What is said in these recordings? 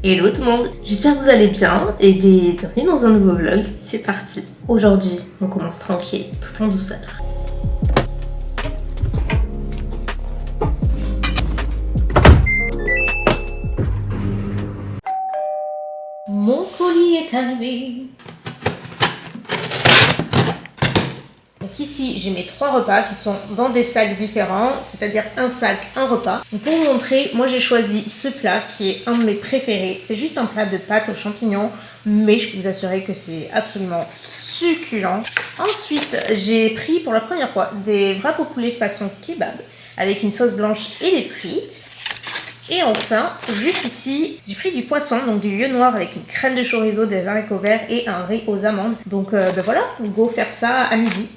Hello tout le monde, j'espère que vous allez bien et bienvenue dans un nouveau vlog, c'est parti. Aujourd'hui, on commence tranquille, tout en douceur. Mon colis est arrivé. Donc ici, j'ai mes 3 repas qui sont dans des sacs différents, c'est-à-dire un sac, un repas. Donc pour vous montrer, moi j'ai choisi ce plat qui est un de mes préférés. C'est juste un plat de pâtes aux champignons, mais je peux vous assurer que c'est absolument succulent. Ensuite, j'ai pris pour la première fois des wraps au poulet façon kebab, avec une sauce blanche et des frites. Et enfin, juste ici, j'ai pris du poisson, donc du lieu noir avec une crème de chorizo, des haricots verts et un riz aux amandes. Donc voilà, go faire ça à midi.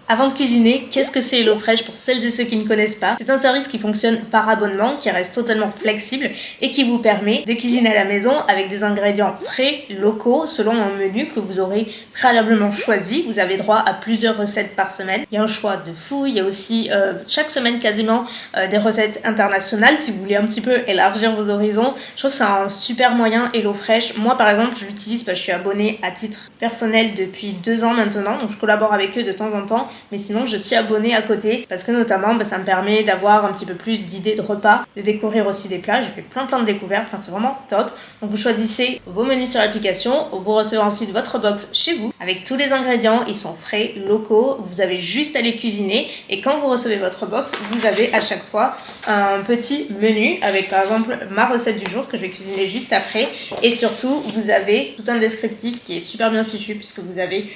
Avant de cuisiner, qu'est-ce que c'est HelloFresh pour celles et ceux qui ne connaissent pas? C'est un service qui fonctionne par abonnement, qui reste totalement flexible et qui vous permet de cuisiner à la maison avec des ingrédients frais, locaux, selon un menu que vous aurez préalablement choisi. Vous avez droit à plusieurs recettes par semaine. Il y a un choix de fou, il y a aussi chaque semaine quasiment des recettes internationales si vous voulez un petit peu élargir vos horizons. Je trouve que c'est un super moyen HelloFresh. Moi par exemple, je l'utilise parce que je suis abonnée à titre personnel depuis 2 ans maintenant, donc je collabore avec eux de temps en temps. Mais sinon je suis abonnée à côté parce que notamment ça me permet d'avoir un petit peu plus d'idées de repas, de découvrir aussi des plats. J'ai fait plein de découvertes, enfin c'est vraiment top. Donc vous choisissez vos menus sur l'application, vous recevez ensuite votre box chez vous avec tous les ingrédients, ils sont frais, locaux, vous avez juste à les cuisiner et quand vous recevez votre box, vous avez à chaque fois un petit menu avec par exemple ma recette du jour que je vais cuisiner juste après et surtout vous avez tout un descriptif qui est super bien fichu puisque vous avez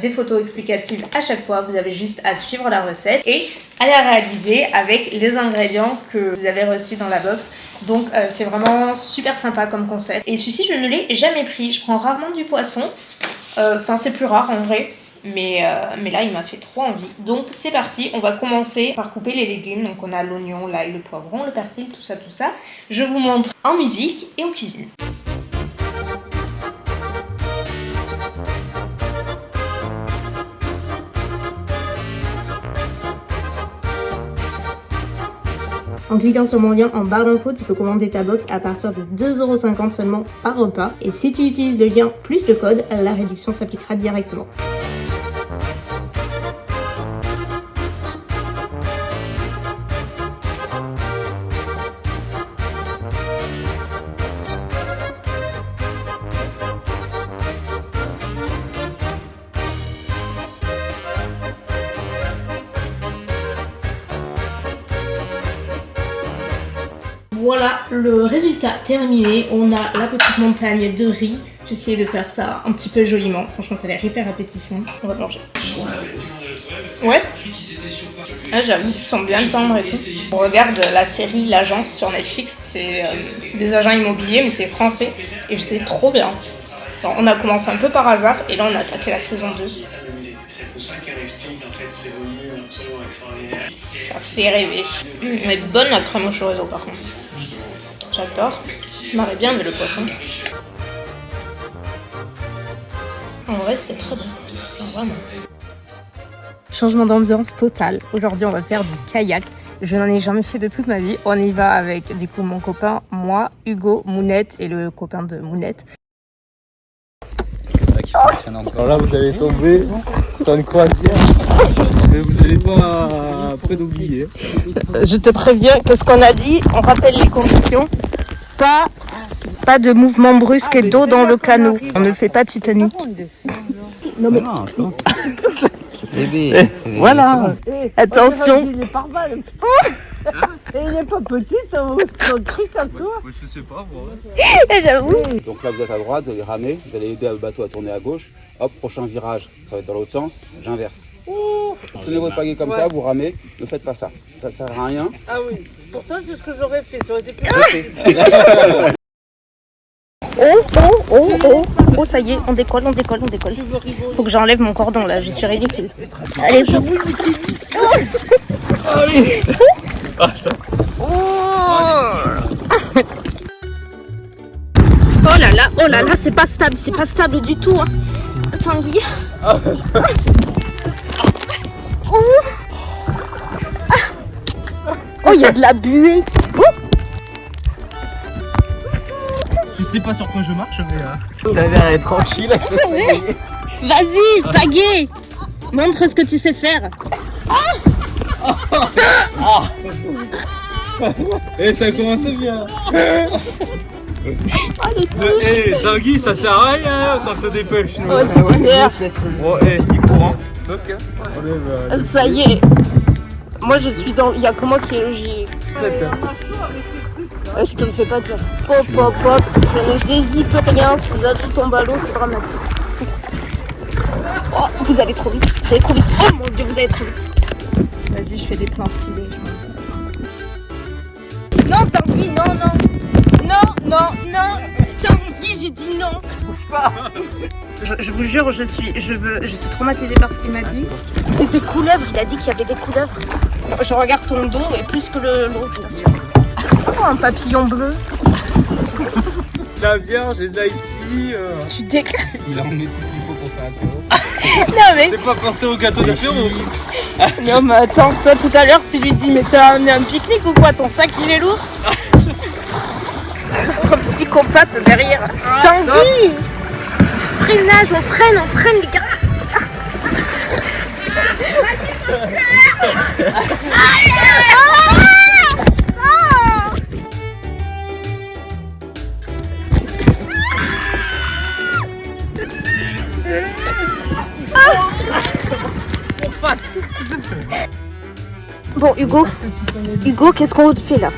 des photos explicatives à chaque fois, vous avez juste à suivre la recette et à la réaliser avec les ingrédients que vous avez reçus dans la box. Donc c'est vraiment super sympa comme concept. Et celui-ci je ne l'ai jamais pris, je prends rarement du poisson, enfin c'est plus rare en vrai. Mais là il m'a fait trop envie. Donc c'est parti, on va commencer par couper les légumes. Donc on a l'oignon, l'ail, le poivron, le persil, tout ça. Je vous montre en musique et en cuisine. En cliquant sur mon lien en barre d'infos, tu peux commander ta box à partir de 2,50 € seulement par repas. Et si tu utilises le lien plus le code, la réduction s'appliquera directement. Voilà le résultat terminé, on a la petite montagne de riz. J'ai essayé de faire ça un petit peu joliment, franchement ça a l'air hyper appétissant. On va manger. Ouais. Ah, j'avoue, ils sont bien tendres et tout. On regarde la série L'Agence sur Netflix, c'est des agents immobiliers mais c'est français et c'est trop bien. Alors, on a commencé un peu par hasard et là on a attaqué la saison 2. C'est pour ça qu'elle explique en fait ces volumes absolument extraordinaires. Ça fait rêver. Elle est bonne la crème au chorizo par contre. J'adore. Ça se marie bien mais le poisson. En vrai c'est très bon. Vraiment. Changement d'ambiance total. Aujourd'hui on va faire du kayak. Je n'en ai jamais fait de toute ma vie. On y va avec du coup mon copain, moi, Hugo, Mounette et le copain de Mounette. C'est ça qui fonctionne encore. Alors là vous allez tomber sur une croisière. Mais vous n'allez pas après d'oublier. Je te préviens, qu'est-ce qu'on a dit? On rappelle les conditions. Pas de mouvement brusque et d'eau dans le canot. On ne fait pas Titanic. Non mais non, ça. Bébé, voilà. Attention. Il est pas mal. Et il est pas petit, ton cric à toi. Je sais pas moi. J'avoue. Donc là vous êtes à droite, vous allez ramer, vous allez aider le bateau à tourner à gauche. Hop, prochain virage, ça va être dans l'autre sens, j'inverse. Tenez votre pagaie comme ça, vous ramez, ne faites pas ça. Ça sert à rien. Ah oui, pourtant c'est ce que j'aurais fait. J'aurais été plus... Oh, ça y est, on décolle. Faut que j'enlève mon cordon là, je suis ridicule. Allez, je bouge. Oh là là, c'est pas stable du tout. Hein. Tanguy. Oh, il y a de la buée. sais pas sur quoi je marche, mais t'as l'air d'être tranquille. C'est vrai. Vas-y, Pagay, montre ce que tu sais faire. Et ça commence bien. Tanguy, ça sert à rien quand on se dépêche. Oh, c'est clair. Oh, il courant. Ça y est. Moi, je suis dans. Il y a que moi qui est logique. Je te le fais pas dire. Pop, pop, pop. Je ne dézippe rien. Si ça tout tombe à l'eau, c'est dramatique. Oh, vous allez trop vite. Vous allez trop vite. Oh mon dieu, vous allez trop vite. Vas-y, je fais des plans stylés. Non, Tanguy, non, non. Non, non, non. Tanguy, j'ai dit non. Je vous jure, je suis traumatisée par ce qu'il m'a dit. Et des couleuvres, il a dit qu'il y avait des couleuvres. Je regarde ton dos et plus que l'eau, je t'assure. Oh, un papillon bleu. La Vierge et de l'ice tea. Tu déclares. Il a emmené tout ce qu'il faut pour faire apéro. Non mais. T'es pas pensé au gâteau d'apéro. Non mais attends, toi tout à l'heure tu lui dis mais t'as amené un pique-nique ou quoi? Ton sac il est lourd. Trop psychopathe derrière. Tanguy, freinage, on freine les gars. Bon Hugo, qu'est-ce qu'on te fait là?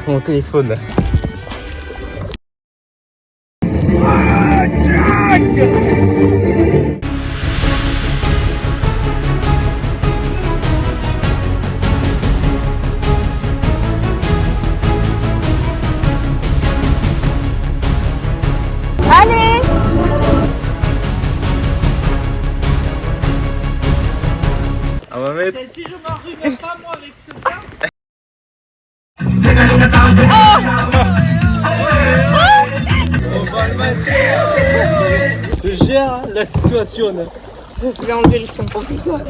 Mon téléphone. Allez! On va mettre. Si je m'enrhumais pas moi avec ce pain. On va le masquer. Je gère la situation. Je vais enlever le son pour toi.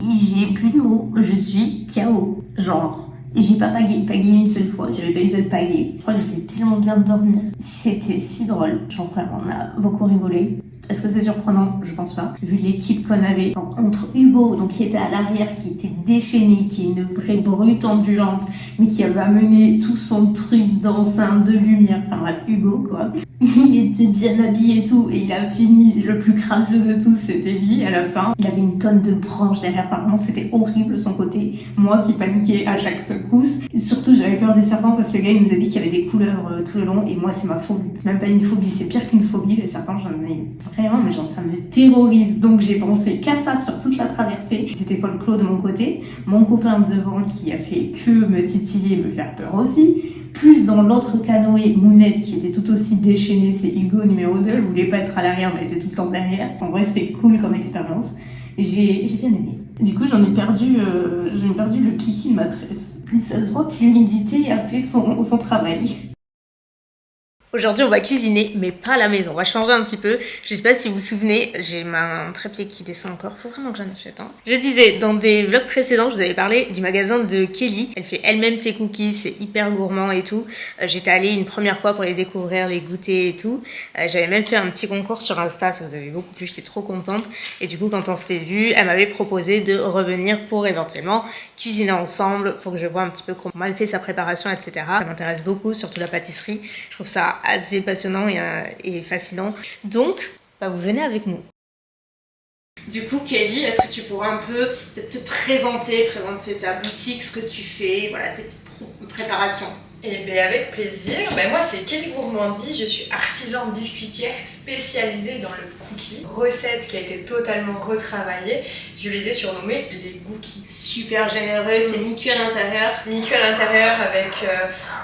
J'ai plus de mots, je suis KO. Genre, j'ai pas pagayé une seule fois, j'avais pas une seule pagaie. Je crois que je vais tellement bien dormir. C'était si drôle, genre vraiment, on a beaucoup rigolé. Est-ce que c'est surprenant? Je pense pas. Vu l'équipe qu'on avait, entre Hugo, donc qui était à l'arrière, qui était déchaîné, qui est une vraie brute ambulante, mais qui avait amené tout son truc d'enceinte, de lumière, enfin bref, Hugo quoi. Il était bien habillé et tout, et il a fini, le plus crasseux de tous, c'était lui à la fin. Il avait une tonne de branches derrière, apparemment c'était horrible son côté. Moi qui paniquais à chaque secousse. Et surtout j'avais peur des serpents parce que le gars il nous a dit qu'il y avait des couleurs tout le long, et moi c'est ma phobie. C'est même pas une phobie, c'est pire qu'une phobie, les serpents j'en ai vraiment, mais genre ça me terrorise. Donc j'ai pensé qu'à ça sur toute la traversée. C'était Paul Claude de mon côté, mon copain devant qui a fait que me titiller, me faire peur aussi. Plus dans l'autre canoë, Mounette qui était tout aussi déchaînée, c'est Hugo numéro 2, elle voulait pas être à l'arrière, mais elle était tout le temps derrière. En vrai c'était cool comme expérience. J'ai bien aimé. Du coup j'en ai perdu le kiki de ma tresse. Ça se voit que l'humidité a fait son travail. Aujourd'hui, on va cuisiner, mais pas à la maison. On va changer un petit peu. Je sais pas si vous vous souvenez, j'ai un trépied qui descend encore. Faut vraiment que j'en achète un. Je disais, dans des vlogs précédents, je vous avais parlé du magasin de Kelly. Elle fait elle-même ses cookies, c'est hyper gourmand et tout. J'étais allée une première fois pour les découvrir, les goûter et tout. J'avais même fait un petit concours sur Insta, ça vous avait beaucoup plu, j'étais trop contente. Et du coup, quand on s'était vu, elle m'avait proposé de revenir pour éventuellement cuisiner ensemble, pour que je vois un petit peu comment elle fait sa préparation, etc. Ça m'intéresse beaucoup, surtout la pâtisserie. Je trouve ça assez passionnant et fascinant. Donc, vous venez avec nous. Du coup, Kelly, est-ce que tu pourrais un peu te présenter ta boutique, ce que tu fais, voilà, tes petites préparations? Eh bien avec plaisir. Moi c'est Kelly Gourmandise, je suis artisan biscuitière spécialisée dans le cookie. Recette qui a été totalement retravaillée, je les ai surnommées les cookies. Super généreux, c'est mi-cuit à l'intérieur. Mi-cuit à l'intérieur avec,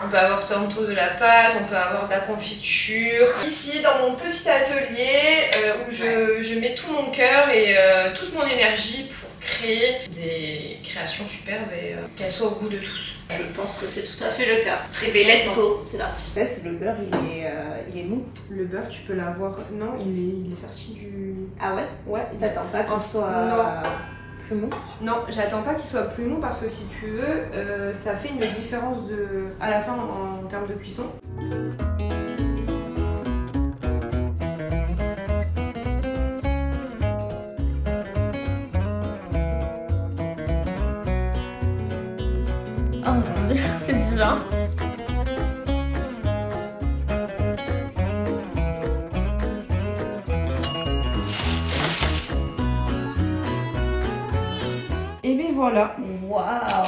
on peut avoir tantôt de la pâte, on peut avoir de la confiture. Ici dans mon petit atelier où je mets tout mon cœur et toute mon énergie pour créer des créations superbes et qu'elles soient au goût de tous. Je pense que c'est tout à fait le cas. Et bien, let's go, c'est parti. Le beurre, il est mou. Le beurre, tu peux l'avoir. Non, il est sorti du. Ah ouais? Ouais. T'attends pas qu'il soit plus mou? Non, j'attends pas qu'il soit plus mou parce que si tu veux, ça fait une différence à la fin en termes de cuisson. Oh mon dieu, c'est divin. Et bien voilà. Waouh,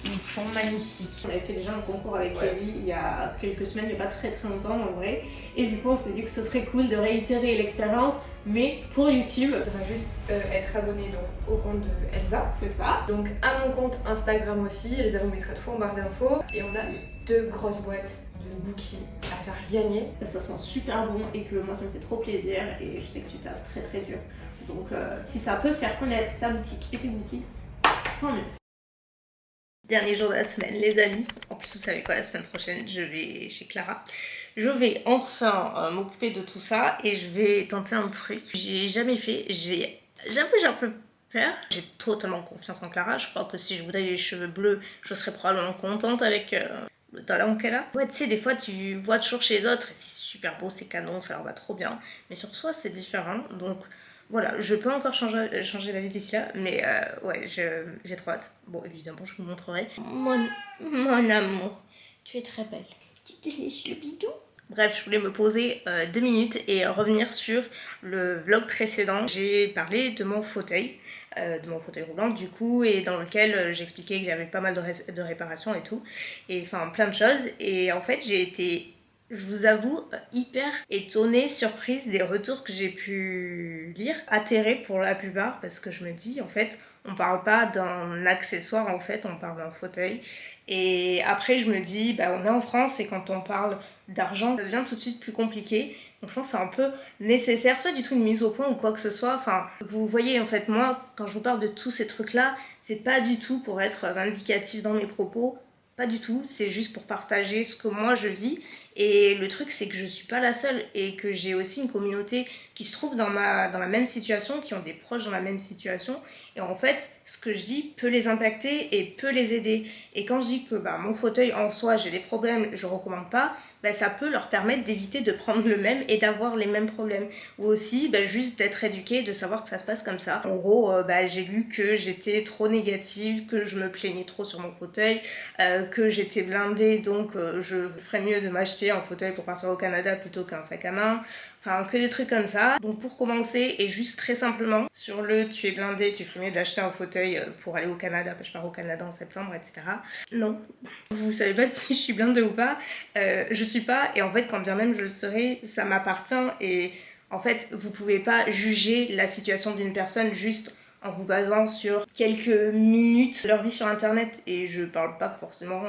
ils sont magnifiques. On avait fait déjà un concours avec Kelly il y a quelques semaines, il n'y a pas très longtemps en vrai. Et du coup, on s'est dit que ce serait cool de réitérer l'expérience, mais pour YouTube. Tu devrais juste être abonné donc, au compte de Elsa. C'est ça. Donc à mon compte Instagram aussi, Elsa vous mettra tout en barre d'infos. Et on a 2 grosses boîtes de cookies à faire gagner. Ça sent super bon et que moi ça me fait trop plaisir et je sais que tu tapes très très dur. Donc si ça peut faire connaître ta boutique et tes cookies, tant mieux. Dernier jour de la semaine, les amis. En plus, vous savez quoi, la semaine prochaine, je vais chez Clara. Je vais enfin m'occuper de tout ça et je vais tenter un truc que j'ai jamais fait. J'avoue, j'ai un peu peur. J'ai totalement confiance en Clara. Je crois que si je voudrais les cheveux bleus, je serais probablement contente avec le talent qu'elle a. Ouais, tu sais, des fois, tu vois toujours chez les autres et c'est super beau, c'est canon, ça leur va trop bien. Mais sur soi, c'est différent. Donc, voilà, je peux encore changer la vie d'ici là, mais ouais, j'ai trop hâte. Bon, évidemment, je vous montrerai. Mon amour, tu es très belle. Tu te lèches le bidou? Bref, je voulais me poser 2 minutes et revenir sur le vlog précédent. J'ai parlé de mon fauteuil roulant du coup, et dans lequel j'expliquais que j'avais pas mal de réparations et tout, et enfin plein de choses. Et en fait, j'ai été, je vous avoue, hyper étonnée, surprise des retours que j'ai pu lire, atterrée pour la plupart, parce que je me dis, en fait, on parle pas d'un accessoire, en fait, on parle d'un fauteuil. Et après, je me dis, bah, on est en France et quand on parle d'argent, ça devient tout de suite plus compliqué. Donc je pense que c'est un peu nécessaire, c'est pas du tout une mise au point ou quoi que ce soit. Enfin, vous voyez, en fait, moi, quand je vous parle de tous ces trucs-là, c'est pas du tout pour être vindicatif dans mes propos. Pas du tout, c'est juste pour partager ce que moi je vis. Et le truc, c'est que je suis pas la seule et que j'ai aussi une communauté qui se trouve dans la même situation, qui ont des proches dans la même situation. Et en fait, ce que je dis peut les impacter et peut les aider. Et quand je dis que mon fauteuil en soi, j'ai des problèmes, je recommande pas, ça peut leur permettre d'éviter de prendre le même et d'avoir les mêmes problèmes. Ou aussi, juste d'être éduqué, de savoir que ça se passe comme ça. En gros, j'ai lu que j'étais trop négative, que je me plaignais trop sur mon fauteuil, que j'étais blindée, donc je ferais mieux de m'acheter un fauteuil pour partir au Canada plutôt qu'un sac à main. Enfin, que des trucs comme ça. Donc pour commencer, et juste très simplement, sur le tu es blindé, tu ferais mieux d'acheter un fauteuil pour aller au Canada, je pars au Canada en septembre, etc. Non. Vous savez pas si je suis blindée ou pas. Je suis pas, et en fait, quand bien même je le serai, ça m'appartient. Et en fait, vous pouvez pas juger la situation d'une personne juste en vous basant sur quelques minutes de leur vie sur internet. Et je parle pas forcément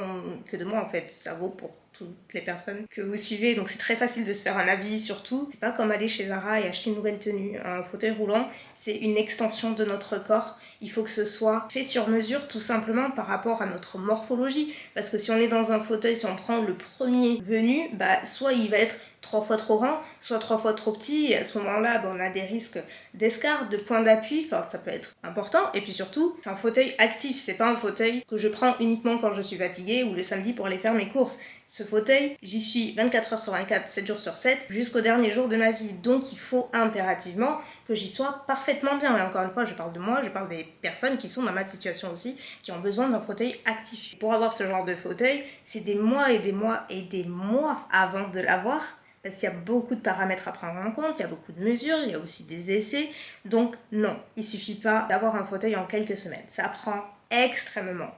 que de moi, en fait, ça vaut pour toutes les personnes que vous suivez, donc c'est très facile de se faire un avis sur tout. C'est pas comme aller chez Zara et acheter une nouvelle tenue. Un fauteuil roulant, c'est une extension de notre corps. Il faut que ce soit fait sur mesure, tout simplement par rapport à notre morphologie. Parce que si on est dans un fauteuil, si on prend le premier venu, soit il va être 3 fois trop grand, soit 3 fois trop petit, et à ce moment-là, on a des risques d'escarre, de point d'appui, enfin ça peut être important. Et puis surtout, c'est un fauteuil actif, c'est pas un fauteuil que je prends uniquement quand je suis fatiguée ou le samedi pour aller faire mes courses. Ce fauteuil, j'y suis 24 heures sur 24, 7 jours sur 7, jusqu'au dernier jour de ma vie. Donc il faut impérativement que j'y sois parfaitement bien. Et encore une fois, je parle de moi, je parle des personnes qui sont dans ma situation aussi, qui ont besoin d'un fauteuil actif. Pour avoir ce genre de fauteuil, c'est des mois et des mois et des mois avant de l'avoir. Parce qu'il y a beaucoup de paramètres à prendre en compte, il y a beaucoup de mesures, il y a aussi des essais. Donc non, il suffit pas d'avoir un fauteuil en quelques semaines. Ça prend extrêmement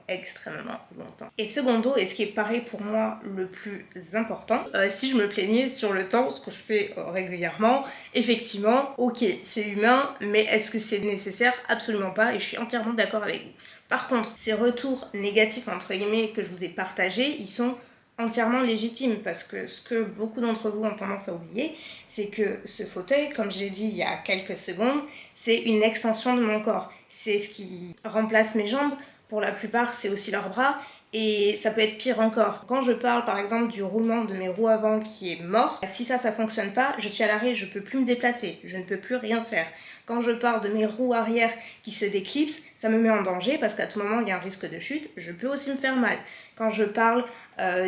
longtemps. Et secondo, et ce qui est pareil pour moi le plus important, si je me plaignais sur le temps, ce que je fais régulièrement, effectivement, ok, c'est humain, mais est-ce que c'est nécessaire? Absolument pas, et je suis entièrement d'accord avec vous. Par contre, ces retours négatifs, entre guillemets, que je vous ai partagés, ils sont entièrement légitime parce que ce que beaucoup d'entre vous ont tendance à oublier, c'est que ce fauteuil, comme j'ai dit il y a quelques secondes, c'est une extension de mon corps. C'est ce qui remplace mes jambes. Pour la plupart, c'est aussi leurs bras. Et ça peut être pire encore. Quand je parle par exemple du roulement de mes roues avant qui est mort, si ça fonctionne pas, je suis à l'arrêt, je peux plus me déplacer, je ne peux plus rien faire. Quand je parle de mes roues arrière qui se déclipsent, ça me met en danger parce qu'à tout moment il y a un risque de chute, je peux aussi me faire mal. Quand je parle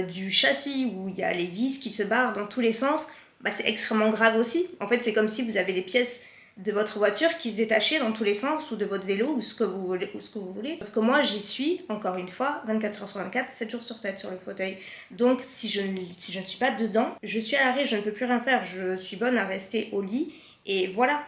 du châssis où il y a les vis qui se barrent dans tous les sens, bah, c'est extrêmement grave aussi. En fait, c'est comme si vous avez les pièces de votre voiture qui se détachaient dans tous les sens, ou de votre vélo, ou ce que vous voulez. Sauf que moi, j'y suis, encore une fois, 24 heures sur 24, 7 jours sur 7 sur le fauteuil. Donc, si je ne suis pas dedans, je suis à l'arrêt, je ne peux plus rien faire. Je suis bonne à rester au lit, et voilà.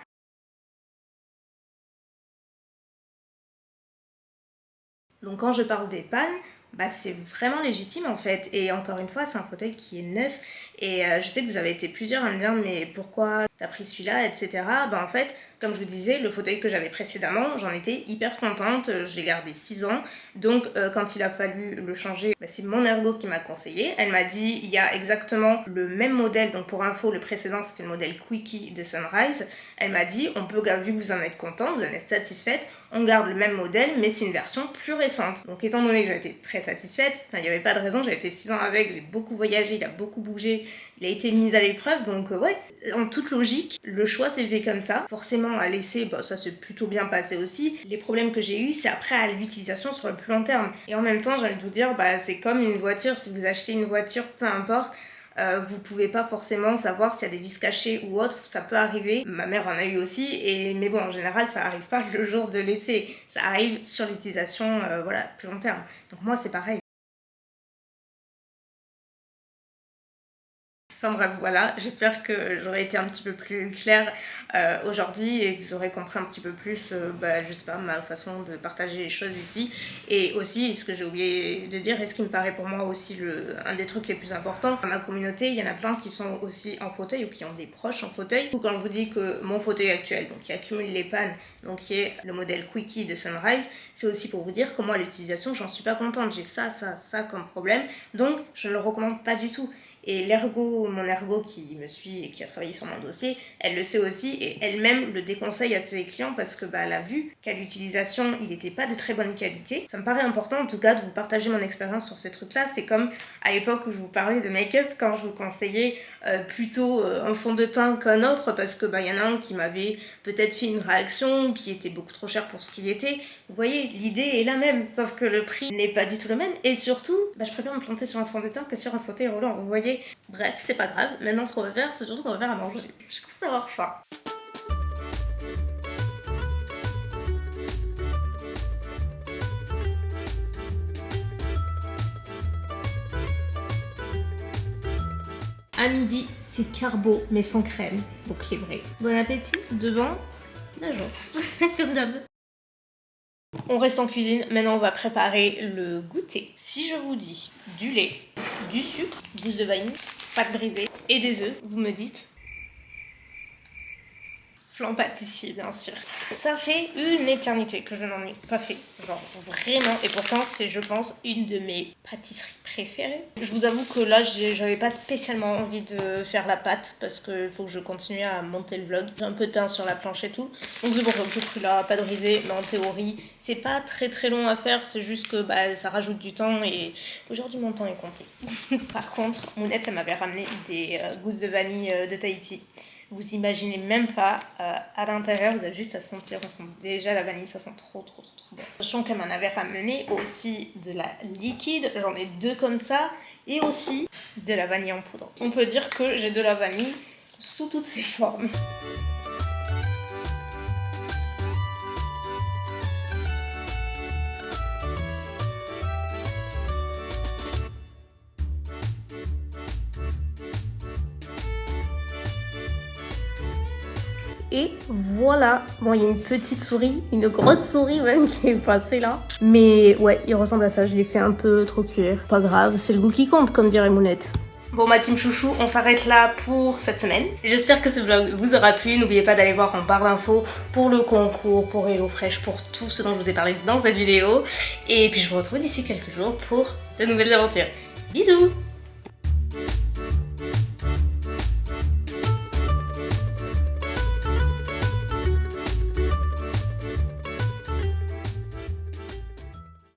Donc, quand je parle des pannes, bah, c'est vraiment légitime en fait, et encore une fois c'est un fauteuil qui est neuf et je sais que vous avez été plusieurs à me dire mais pourquoi t'as pris celui-là, etc. Bah en fait, comme je vous disais, le fauteuil que j'avais précédemment, j'en étais hyper contente, je l'ai gardé 6 ans, donc quand il a fallu le changer, bah, c'est mon ergo qui m'a conseillé. Elle m'a dit il y a exactement le même modèle, donc pour info le précédent c'était le modèle Quickie de Sunrise. Elle m'a dit on peut, vu que vous en êtes content, vous en êtes satisfaite, on garde le même modèle mais c'est une version plus récente. Donc étant donné que j'étais très satisfaite, il n'y avait pas de raison, j'avais fait 6 ans avec, j'ai beaucoup voyagé, il a beaucoup bougé, il a été mis à l'épreuve, donc ouais, en toute logique, le choix s'est fait comme ça. Forcément à l'essai, bah, ça s'est plutôt bien passé aussi. Les problèmes que j'ai eu, c'est après à l'utilisation sur le plus long terme. Et en même temps, j'ai envie de vous dire, bah, c'est comme une voiture, si vous achetez une voiture, peu importe, vous pouvez pas forcément savoir s'il y a des vis cachées ou autre, ça peut arriver. Ma mère en a eu aussi, mais bon, en général, ça arrive pas le jour de l'essai, ça arrive sur l'utilisation, voilà, plus long terme. Donc moi, c'est pareil. Enfin bref, voilà, j'espère que j'aurai été un petit peu plus claire aujourd'hui et que vous aurez compris un petit peu plus, je sais pas, ma façon de partager les choses ici. Et aussi, ce que j'ai oublié de dire, et ce qui me paraît pour moi aussi un des trucs les plus importants, dans ma communauté, il y en a plein qui sont aussi en fauteuil ou qui ont des proches en fauteuil. Ou quand je vous dis que mon fauteuil actuel, donc qui accumule les pannes, donc qui est le modèle Quickie de Sunrise, c'est aussi pour vous dire que moi, à l'utilisation, j'en suis pas contente. J'ai ça comme problème, donc je ne le recommande pas du tout. Et mon ergo qui me suit et qui a travaillé sur mon dossier, elle le sait aussi et elle-même le déconseille à ses clients parce que elle a vu qu'à l'utilisation, il n'était pas de très bonne qualité. Ça me paraît important en tout cas de vous partager mon expérience sur ces trucs-là. C'est comme à l'époque où je vous parlais de make-up, quand je vous conseillais plutôt un fond de teint qu'un autre parce que y en a un qui m'avait peut-être fait une réaction qui était beaucoup trop cher pour ce qu'il était. Vous voyez, l'idée est la même, sauf que le prix n'est pas du tout le même et surtout, je préfère me planter sur un fond de teint que sur un fauteuil roulant, vous voyez. Bref, c'est pas grave. Maintenant, ce qu'on va faire, c'est surtout qu'on va faire à manger. Je commence à avoir faim. À midi, c'est carbo, mais sans crème. Donc, équilibré. Bon appétit devant l'agence. Comme d'hab. On reste en cuisine. Maintenant, on va préparer le goûter. Si je vous dis du lait, du sucre, gousse de vanille, pâte brisée et des œufs, vous me dites flan pâtissier, bien sûr. Ça fait une éternité que je n'en ai pas fait, genre vraiment, et pourtant c'est, je pense, une de mes pâtisseries préférées. Je vous avoue que là, j'avais pas spécialement envie de faire la pâte parce qu'il faut que je continue à monter le vlog. J'ai un peu de pain sur la planche et tout, donc c'est pour ça que j'ai pris la pâte brisée, mais en théorie, c'est pas très long à faire, c'est juste que ça rajoute du temps et aujourd'hui mon temps est compté. Par contre, Mounette, elle m'avait ramené des gousses de vanille de Tahiti. Vous imaginez même pas, à l'intérieur, vous avez juste à sentir, on sent déjà la vanille, ça sent trop bon. Sachant qu'elle m'en avait ramené aussi de la liquide, j'en ai 2 comme ça, et aussi de la vanille en poudre. On peut dire que j'ai de la vanille sous toutes ses formes. Et voilà, bon il y a une petite souris, une grosse souris même qui est passée là. Mais ouais, il ressemble à ça, je l'ai fait un peu trop cuire. Pas grave, c'est le goût qui compte comme dirait Mounette. Bon ma team chouchou, on s'arrête là pour cette semaine. J'espère que ce vlog vous aura plu. N'oubliez pas d'aller voir en barre d'infos pour le concours, pour HelloFresh, pour tout ce dont je vous ai parlé dans cette vidéo. Et puis je vous retrouve d'ici quelques jours pour de nouvelles aventures. Bisous! Ciao.